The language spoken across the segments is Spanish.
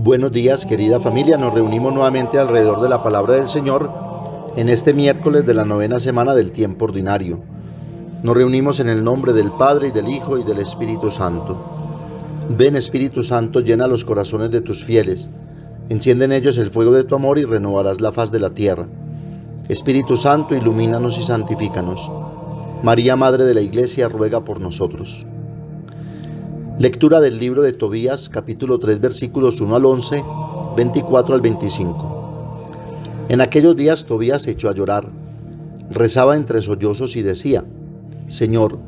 Buenos días, querida familia. Nos reunimos nuevamente alrededor de la palabra del Señor en este miércoles de la novena semana del tiempo ordinario. Nos reunimos en el nombre del Padre, y del Hijo, y del Espíritu Santo. Ven, Espíritu Santo, llena los corazones de tus fieles. Enciende en ellos el fuego de tu amor y renovarás la faz de la tierra. Espíritu Santo, ilumínanos y santifícanos. María, Madre de la Iglesia, ruega por nosotros. Lectura del libro de Tobías, capítulo 3, versículos 1 al 11, 24 al 25. En aquellos días Tobías se echó a llorar, rezaba entre sollozos y decía: Señor,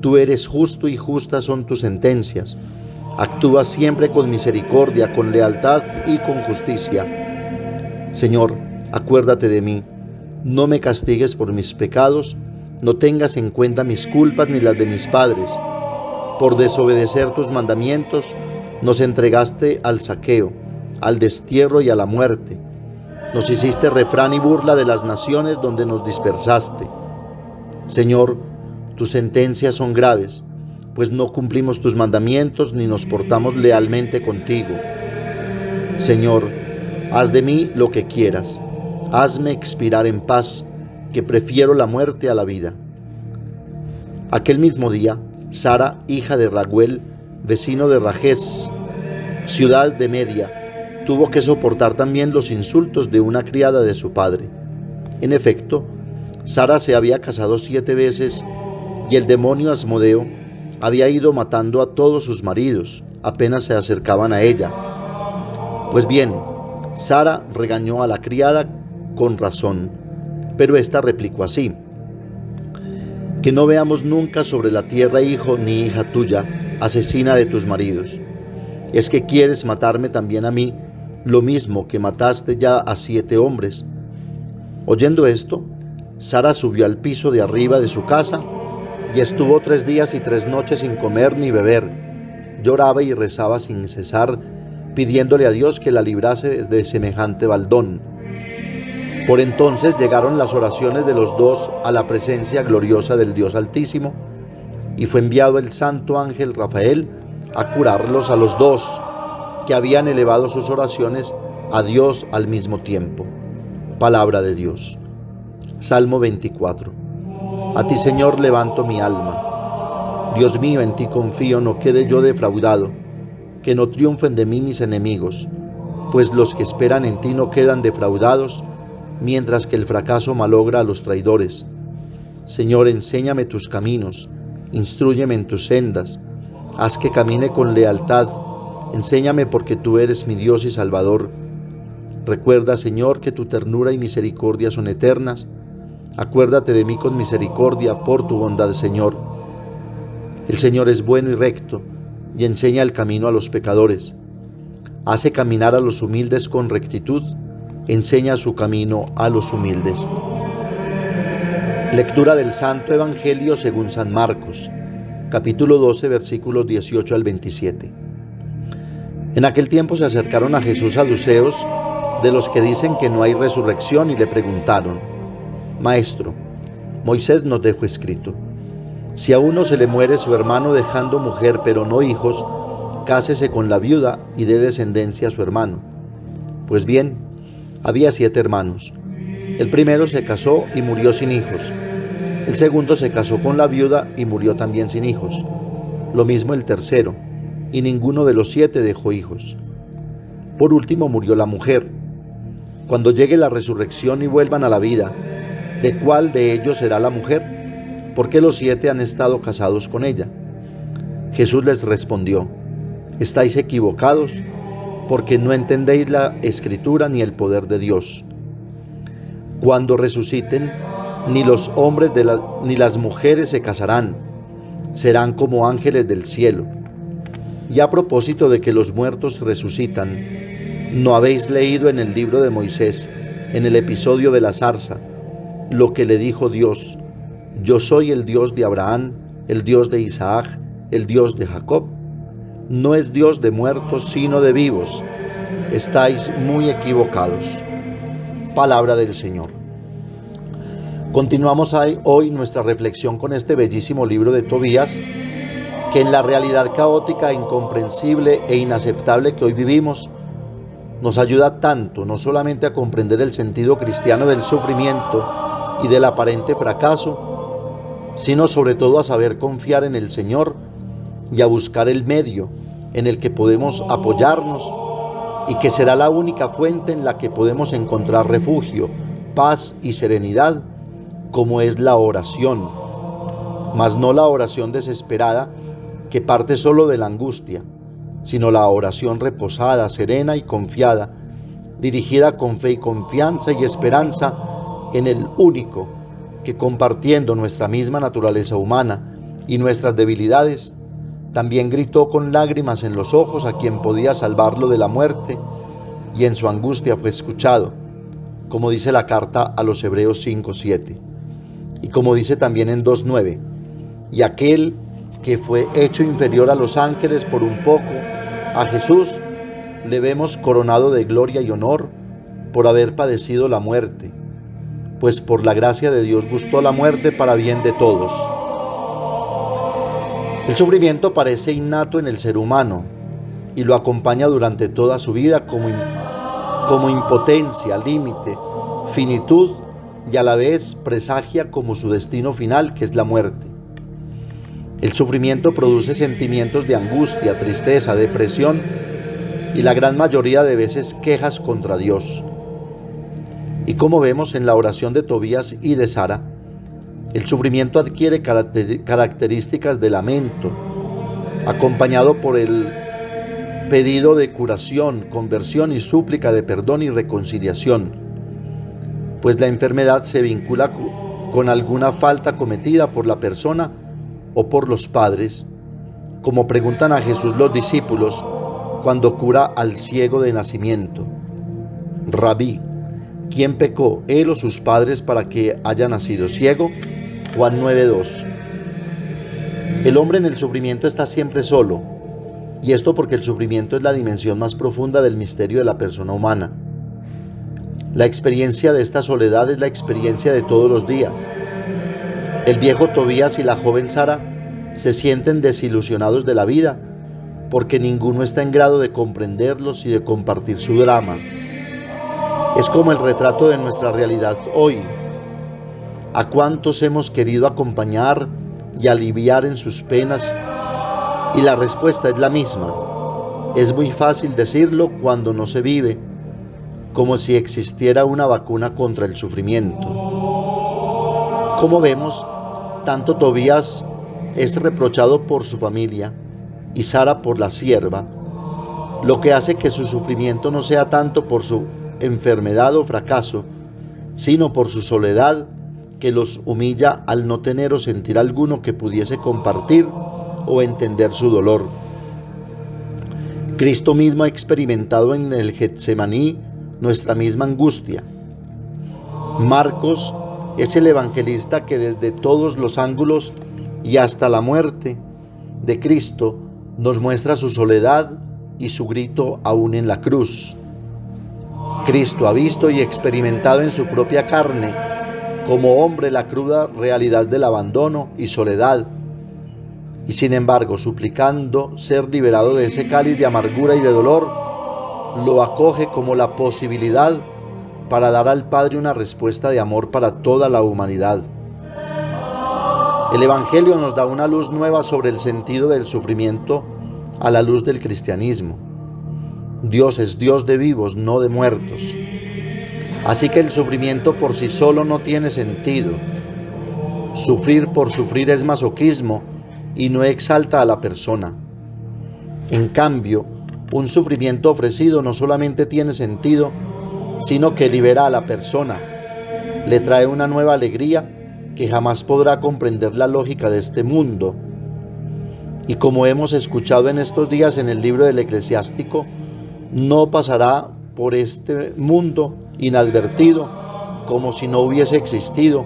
tú eres justo y justas son tus sentencias. Actúas siempre con misericordia, con lealtad y con justicia. Señor, acuérdate de mí, no me castigues por mis pecados, no tengas en cuenta mis culpas ni las de mis padres. Por desobedecer tus mandamientos, nos entregaste al saqueo, al destierro y a la muerte. Nos hiciste refrán y burla de las naciones donde nos dispersaste. Señor, tus sentencias son graves, pues no cumplimos tus mandamientos ni nos portamos lealmente contigo. Señor, haz de mí lo que quieras. Hazme expirar en paz, que prefiero la muerte a la vida. Aquel mismo día, Sara, hija de Raguel, vecino de Rajés, ciudad de Media, tuvo que soportar también los insultos de una criada de su padre. En efecto, Sara se había casado 7 veces y el demonio Asmodeo había ido matando a todos sus maridos apenas se acercaban a ella. Pues bien, Sara regañó a la criada con razón, pero ésta replicó así: que no veamos nunca sobre la tierra hijo ni hija tuya, asesina de tus maridos. ¿Es que quieres matarme también a mí, lo mismo que mataste ya a 7 hombres? Oyendo esto, Sara subió al piso de arriba de su casa y estuvo 3 días y 3 noches sin comer ni beber. Lloraba y rezaba sin cesar, pidiéndole a Dios que la librase de semejante baldón. Por entonces llegaron las oraciones de los dos a la presencia gloriosa del Dios Altísimo, y fue enviado el santo ángel Rafael a curarlos a los dos, que habían elevado sus oraciones a Dios al mismo tiempo. Palabra de Dios. Salmo 24. A ti, Señor, levanto mi alma. Dios mío, en ti confío, no quede yo defraudado, que no triunfen de mí mis enemigos, pues los que esperan en ti no quedan defraudados, mientras que el fracaso malogra a los traidores. Señor, enséñame tus caminos, instrúyeme en tus sendas, haz que camine con lealtad, enséñame porque tú eres mi Dios y Salvador. Recuerda, Señor, que tu ternura y misericordia son eternas. Acuérdate de mí con misericordia por tu bondad, Señor. El Señor es bueno y recto, y enseña el camino a los pecadores. Hace caminar a los humildes con rectitud, enseña su camino a los humildes. Lectura del Santo Evangelio según San Marcos, capítulo 12, versículos 18 al 27. En aquel tiempo se acercaron a Jesús saduceos, de los que dicen que no hay resurrección, y le preguntaron: Maestro, Moisés nos dejó escrito: si a uno se le muere su hermano dejando mujer pero no hijos, cásese con la viuda y dé descendencia a su hermano. Pues bien, había 7 hermanos. El primero se casó y murió sin hijos. El segundo se casó con la viuda y murió también sin hijos. Lo mismo el tercero, y ninguno de los 7 dejó hijos. Por último murió la mujer. Cuando llegue la resurrección y vuelvan a la vida, ¿de cuál de ellos será la mujer? Porque los 7 han estado casados con ella. Jesús les respondió: estáis equivocados, porque no entendéis la Escritura ni el poder de Dios. Cuando resuciten, ni los hombres ni las mujeres se casarán, serán como ángeles del cielo. Y a propósito de que los muertos resucitan, ¿no habéis leído en el libro de Moisés, en el episodio de la zarza, lo que le dijo Dios: yo soy el Dios de Abraham, el Dios de Isaac, el Dios de Jacob? No es Dios de muertos, sino de vivos. Estáis muy equivocados. Palabra del Señor. Continuamos hoy nuestra reflexión con este bellísimo libro de Tobías, que en la realidad caótica, incomprensible e inaceptable que hoy vivimos, nos ayuda tanto no solamente a comprender el sentido cristiano del sufrimiento y del aparente fracaso, sino sobre todo a saber confiar en el Señor y a buscar el medio en el que podemos apoyarnos y que será la única fuente en la que podemos encontrar refugio, paz y serenidad, como es la oración, mas no la oración desesperada que parte solo de la angustia, sino la oración reposada, serena y confiada, dirigida con fe y confianza y esperanza en el único que, compartiendo nuestra misma naturaleza humana y nuestras debilidades, también gritó con lágrimas en los ojos a quien podía salvarlo de la muerte y en su angustia fue escuchado, como dice la carta a los Hebreos 5:7 y como dice también en 2:9, y aquel que fue hecho inferior a los ángeles por un poco, a Jesús le vemos coronado de gloria y honor por haber padecido la muerte, pues por la gracia de Dios gustó la muerte para bien de todos. El sufrimiento parece innato en el ser humano y lo acompaña durante toda su vida como impotencia, límite, finitud y a la vez presagia como su destino final, que es la muerte. El sufrimiento produce sentimientos de angustia, tristeza, depresión y la gran mayoría de veces quejas contra Dios. Y como vemos en la oración de Tobías y de Sara, el sufrimiento adquiere características de lamento, acompañado por el pedido de curación, conversión y súplica de perdón y reconciliación, pues la enfermedad se vincula con alguna falta cometida por la persona o por los padres, como preguntan a Jesús los discípulos cuando cura al ciego de nacimiento: Rabí, ¿quién pecó, él o sus padres, para que haya nacido ciego? Juan 9:2. El hombre en el sufrimiento está siempre solo, y esto porque el sufrimiento es la dimensión más profunda del misterio de la persona humana. La experiencia de esta soledad es la experiencia de todos los días. El viejo Tobías y la joven Sara se sienten desilusionados de la vida porque ninguno está en grado de comprenderlos y de compartir su drama. Es como el retrato de nuestra realidad hoy. ¿A cuántos hemos querido acompañar y aliviar en sus penas? Y la respuesta es la misma. Es muy fácil decirlo cuando no se vive, como si existiera una vacuna contra el sufrimiento. Como vemos, tanto Tobías es reprochado por su familia y Sara por la sierva, lo que hace que su sufrimiento no sea tanto por su enfermedad o fracaso, sino por su soledad, que los humilla al no tener o sentir alguno que pudiese compartir o entender su dolor. Cristo mismo ha experimentado en el Getsemaní nuestra misma angustia. Marcos es el evangelista que desde todos los ángulos y hasta la muerte de Cristo nos muestra su soledad y su grito aún en la cruz. Cristo ha visto y experimentado en su propia carne como hombre la cruda realidad del abandono y soledad, y sin embargo, suplicando ser liberado de ese cáliz de amargura y de dolor, lo acoge como la posibilidad para dar al Padre una respuesta de amor para toda la humanidad. El Evangelio nos da una luz nueva sobre el sentido del sufrimiento a la luz del cristianismo. Dios es Dios de vivos, no de muertos. Así que el sufrimiento por sí solo no tiene sentido. Sufrir por sufrir es masoquismo y no exalta a la persona. En cambio, un sufrimiento ofrecido no solamente tiene sentido, sino que libera a la persona, le trae una nueva alegría que jamás podrá comprender la lógica de este mundo. Y como hemos escuchado en estos días en el libro del Eclesiástico, no pasará por este mundo inadvertido como si no hubiese existido,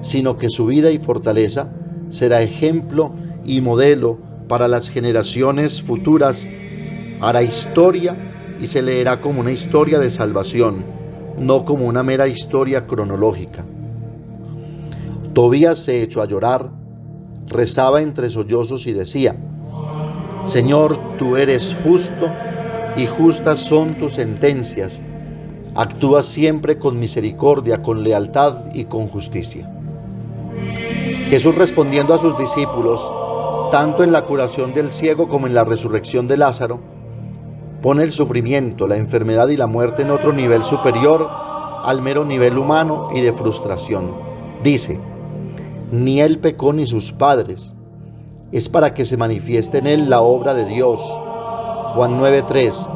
sino que su vida y fortaleza será ejemplo y modelo para las generaciones futuras. Hará historia y se leerá como una historia de salvación, no como una mera historia cronológica. Tobías se echó a llorar, rezaba entre sollozos y decía: Señor, tú eres justo y justas son tus sentencias. Actúas siempre con misericordia, con lealtad y con justicia. Jesús, respondiendo a sus discípulos, tanto en la curación del ciego como en la resurrección de Lázaro, pone el sufrimiento, la enfermedad y la muerte en otro nivel superior al mero nivel humano y de frustración. Dice: ni él pecó ni sus padres, es para que se manifieste en él la obra de Dios. Juan 9:3.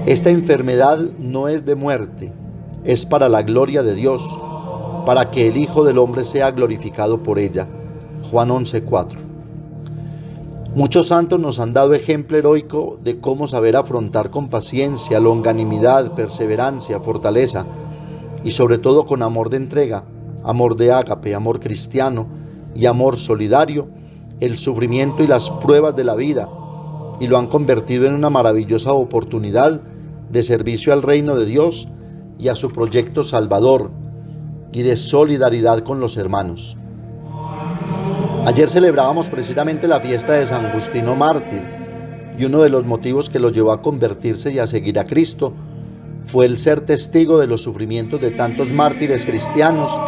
Esta enfermedad no es de muerte, es para la gloria de Dios, para que el Hijo del Hombre sea glorificado por ella. Juan 11:4. Muchos santos nos han dado ejemplo heroico de cómo saber afrontar con paciencia, longanimidad, perseverancia, fortaleza y sobre todo con amor de entrega, amor de ágape, amor cristiano y amor solidario, el sufrimiento y las pruebas de la vida, y lo han convertido en una maravillosa oportunidad de servicio al reino de Dios y a su proyecto salvador y de solidaridad con los hermanos. Ayer celebrábamos precisamente la fiesta de San Justino Mártir, y uno de los motivos que lo llevó a convertirse y a seguir a Cristo fue el ser testigo de los sufrimientos de tantos mártires cristianos,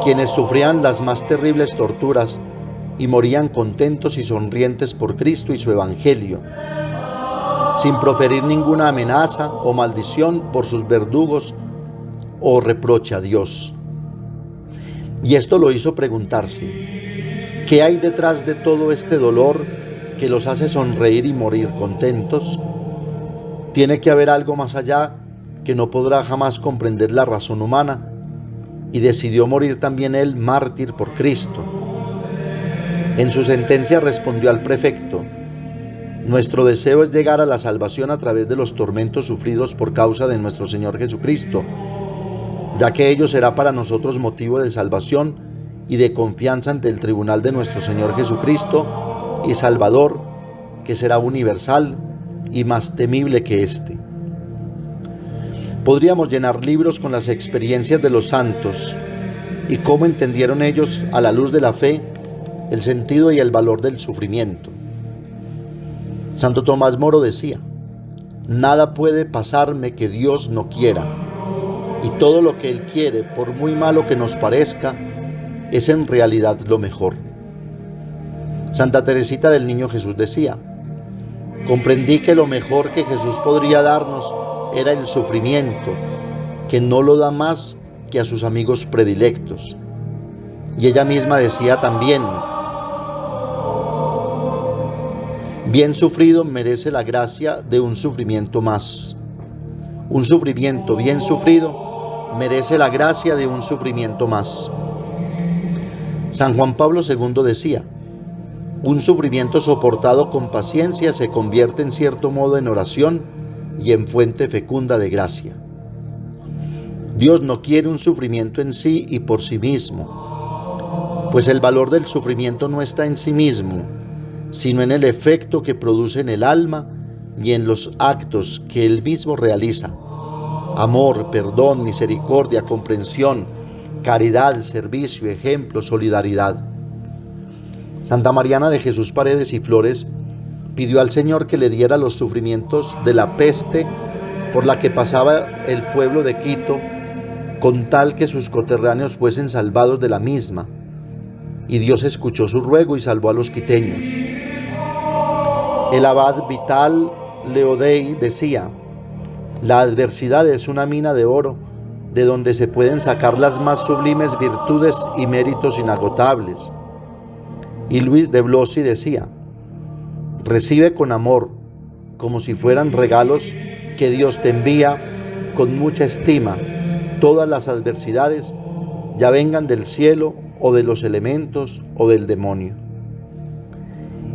quienes sufrían las más terribles torturas y morían contentos y sonrientes por Cristo y su Evangelio, sin proferir ninguna amenaza o maldición por sus verdugos o reproche a Dios. Y esto lo hizo preguntarse: ¿qué hay detrás de todo este dolor que los hace sonreír y morir contentos? Tiene que haber algo más allá que no podrá jamás comprender la razón humana, y decidió morir también él mártir por Cristo. En su sentencia respondió al prefecto: nuestro deseo es llegar a la salvación a través de los tormentos sufridos por causa de nuestro Señor Jesucristo, ya que ello será para nosotros motivo de salvación y de confianza ante el tribunal de nuestro Señor Jesucristo y Salvador, que será universal y más temible que éste. Podríamos llenar libros con las experiencias de los santos y cómo entendieron ellos, a la luz de la fe, el sentido y el valor del sufrimiento. Santo Tomás Moro decía: nada puede pasarme que Dios no quiera, y todo lo que Él quiere, por muy malo que nos parezca, es en realidad lo mejor. Santa Teresita del Niño Jesús decía: comprendí que lo mejor que Jesús podría darnos era el sufrimiento, que no lo da más que a sus amigos predilectos. Y ella misma decía también: bien sufrido merece la gracia de un sufrimiento más. Un sufrimiento bien sufrido merece la gracia de un sufrimiento más. San Juan Pablo II decía: un sufrimiento soportado con paciencia se convierte en cierto modo en oración y en fuente fecunda de gracia. Dios no quiere un sufrimiento en sí y por sí mismo, pues el valor del sufrimiento no está en sí mismo, sino en el efecto que produce en el alma y en los actos que Él mismo realiza: amor, perdón, misericordia, comprensión, caridad, servicio, ejemplo, solidaridad. Santa Mariana de Jesús Paredes y Flores pidió al Señor que le diera los sufrimientos de la peste por la que pasaba el pueblo de Quito, con tal que sus coterráneos fuesen salvados de la misma, y Dios escuchó su ruego y salvó a los quiteños. El abad Vital Leodei decía: la adversidad es una mina de oro de donde se pueden sacar las más sublimes virtudes y méritos inagotables. Y Luis de Blasi decía: recibe con amor, como si fueran regalos que Dios te envía con mucha estima, todas las adversidades, ya vengan del cielo o de los elementos o del demonio.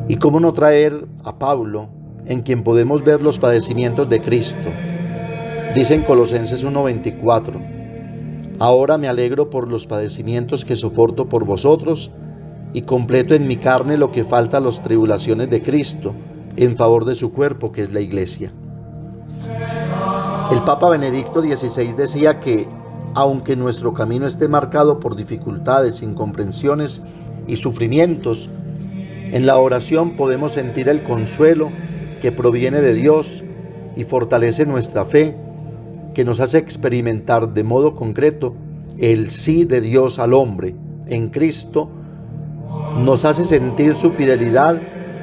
Y cómo no traer a Pablo, en quien podemos ver los padecimientos de Cristo. Dice en Colosenses 1:24: ahora me alegro por los padecimientos que soporto por vosotros, y completo en mi carne lo que falta a las tribulaciones de Cristo, en favor de su cuerpo, que es la Iglesia. El Papa Benedicto XVI decía que, aunque nuestro camino esté marcado por dificultades, incomprensiones y sufrimientos, en la oración podemos sentir el consuelo que proviene de Dios y fortalece nuestra fe, que nos hace experimentar de modo concreto el sí de Dios al hombre en Cristo, nos hace sentir su fidelidad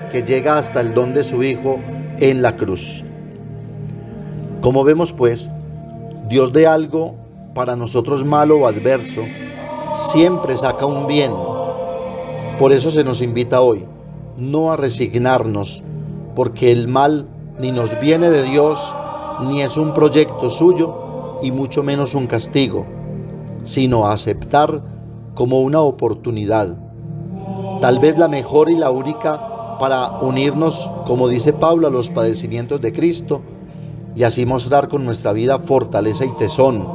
que llega hasta el don de su Hijo en la cruz. Como vemos pues, Dios de algo para nosotros malo o adverso siempre saca un bien. Por eso se nos invita hoy no a resignarnos, porque el mal ni nos viene de Dios, ni es un proyecto suyo, y mucho menos un castigo, sino a aceptar como una oportunidad, tal vez la mejor y la única para unirnos, como dice Pablo, a los padecimientos de Cristo, y así mostrar con nuestra vida fortaleza y tesón.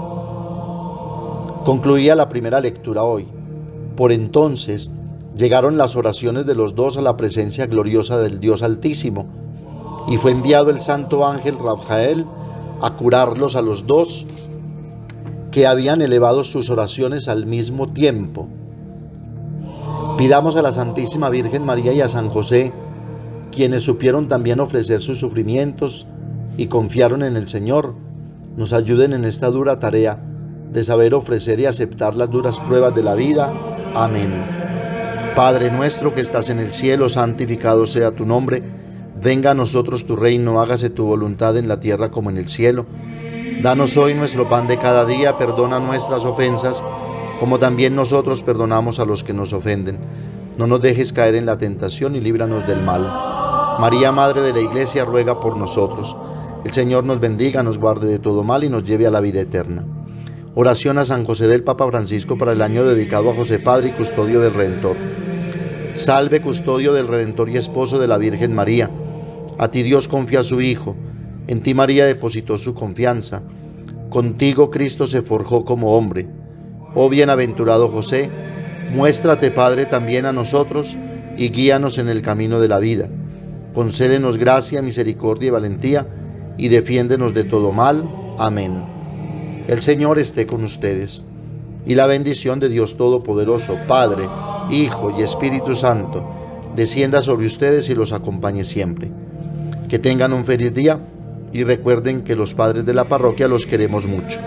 Concluía la primera lectura hoy. Por entonces llegaron las oraciones de los dos a la presencia gloriosa del Dios Altísimo, y fue enviado el santo ángel Rafael a curarlos a los dos, que habían elevado sus oraciones al mismo tiempo. Pidamos a la Santísima Virgen María y a San José, quienes supieron también ofrecer sus sufrimientos y confiaron en el Señor, nos ayuden en esta dura tarea de saber ofrecer y aceptar las duras pruebas de la vida. Amén. Padre nuestro que estás en el cielo, santificado sea tu nombre. Venga a nosotros tu reino, hágase tu voluntad en la tierra como en el cielo. Danos hoy nuestro pan de cada día, perdona nuestras ofensas, como también nosotros perdonamos a los que nos ofenden. No nos dejes caer en la tentación y líbranos del mal. María, Madre de la Iglesia, ruega por nosotros. El Señor nos bendiga, nos guarde de todo mal y nos lleve a la vida eterna. Oración a San José del Papa Francisco para el año dedicado a José, Padre y Custodio del Redentor. Salve, Custodio del Redentor y Esposo de la Virgen María. A ti Dios confía a su Hijo, en ti María depositó su confianza. Contigo Cristo se forjó como hombre. Oh bienaventurado José, muéstrate Padre también a nosotros y guíanos en el camino de la vida. Concédenos gracia, misericordia y valentía, y defiéndenos de todo mal. Amén. El Señor esté con ustedes, y la bendición de Dios Todopoderoso, Padre, Hijo y Espíritu Santo, descienda sobre ustedes y los acompañe siempre. Que tengan un feliz día, y recuerden que los padres de la parroquia los queremos mucho.